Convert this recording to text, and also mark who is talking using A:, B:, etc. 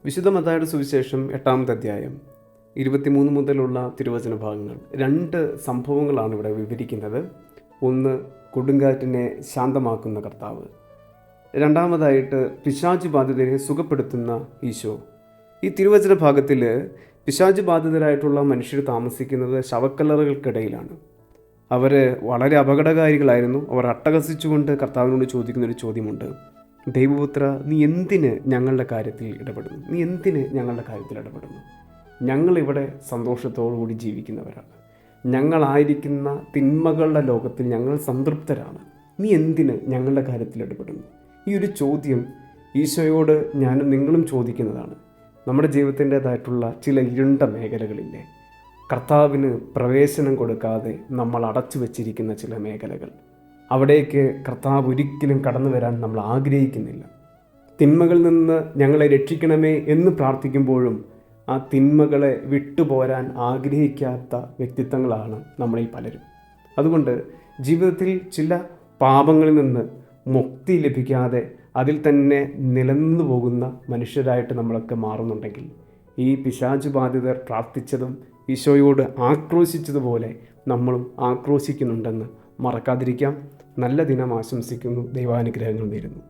A: വിശുദ്ധ മത്തായിയുടെ സുവിശേഷം 8-ാമത്തെ അധ്യായം 23 മുതലുള്ള തിരുവചന ഭാഗങ്ങൾ. 2 സംഭവങ്ങളാണ് ഇവിടെ വിവരിക്കുന്നത്. ഒന്ന്, കൊടുങ്കാറ്റിനെ ശാന്തമാക്കുന്ന കർത്താവ്. രണ്ടാമതായിട്ട് പിശാച് ബാധിതരെ സുഖപ്പെടുത്തുന്ന ഈശോ. ഈ തിരുവചന ഭാഗത്തിൽ പിശാച് ബാധിതരായിട്ടുള്ള മനുഷ്യർ താമസിക്കുന്നത് ശവക്കല്ലറുകൾക്കിടയിലാണ്. അവർ വളരെ അപകടകാരികളായിരുന്നു. അവർ അട്ടഹസിച്ചുകൊണ്ട് കർത്താവിനോട് ചോദിക്കുന്നൊരു ചോദ്യമുണ്ട്: ദൈവപുത്ര, നീ എന്തിന് ഞങ്ങളുടെ കാര്യത്തിൽ ഇടപെടുന്നു? നീ എന്തിന് ഞങ്ങളുടെ കാര്യത്തിൽ ഇടപെടുന്നു? ഞങ്ങളിവിടെ സന്തോഷത്തോടുകൂടി ജീവിക്കുന്നവരാണ്. ഞങ്ങളായിരിക്കുന്ന തിന്മകളുടെ ലോകത്തിൽ ഞങ്ങൾ സംതൃപ്തരാണ്. നീ എന്തിന് ഞങ്ങളുടെ കാര്യത്തിൽ ഇടപെടുന്നു? ഈ ഒരു ചോദ്യം ഈശോയോട് ഞാനും നിങ്ങളും ചോദിക്കുന്നതാണ്. നമ്മുടെ ജീവിതത്തിൻ്റേതായിട്ടുള്ള ചില ഇരുണ്ട മേഖലകളില്ലേ, കർത്താവിന് പ്രവേശനം കൊടുക്കാതെ നമ്മൾ അടച്ചു വച്ചിരിക്കുന്ന ചില മേഖലകൾ, അവിടേക്ക് കർത്താവ് ഒരിക്കലും കടന്നു വരാൻ നമ്മൾ ആഗ്രഹിക്കുന്നില്ല. തിന്മകളിൽ നിന്ന് ഞങ്ങളെ രക്ഷിക്കണമേ എന്ന് പ്രാർത്ഥിക്കുമ്പോഴും ആ തിന്മകളെ വിട്ടുപോരാൻ ആഗ്രഹിക്കാത്ത വ്യക്തിത്വങ്ങളാണ് നമ്മളിൽ പലരും. അതുകൊണ്ട് ജീവിതത്തിൽ ചില പാപങ്ങളിൽ നിന്ന് മുക്തി ലഭിക്കാതെ അതിൽ തന്നെ നിലനിന്നു പോകുന്ന മനുഷ്യരായിട്ട് നമ്മളൊക്കെ മാറുന്നുണ്ടെങ്കിൽ, ഈ പിശാച് ബാധിതർ പ്രാർത്ഥിച്ചതും ഈശോയോട് ആക്രോശിച്ചതുപോലെ നമ്മളും ആക്രോശിക്കുന്നുണ്ടെന്ന് മറക്കാതിരിക്കാം. നല്ല ദിനം ആശംസിക്കുന്നു. ദൈവാനുഗ്രഹങ്ങൾ നേരുന്നു.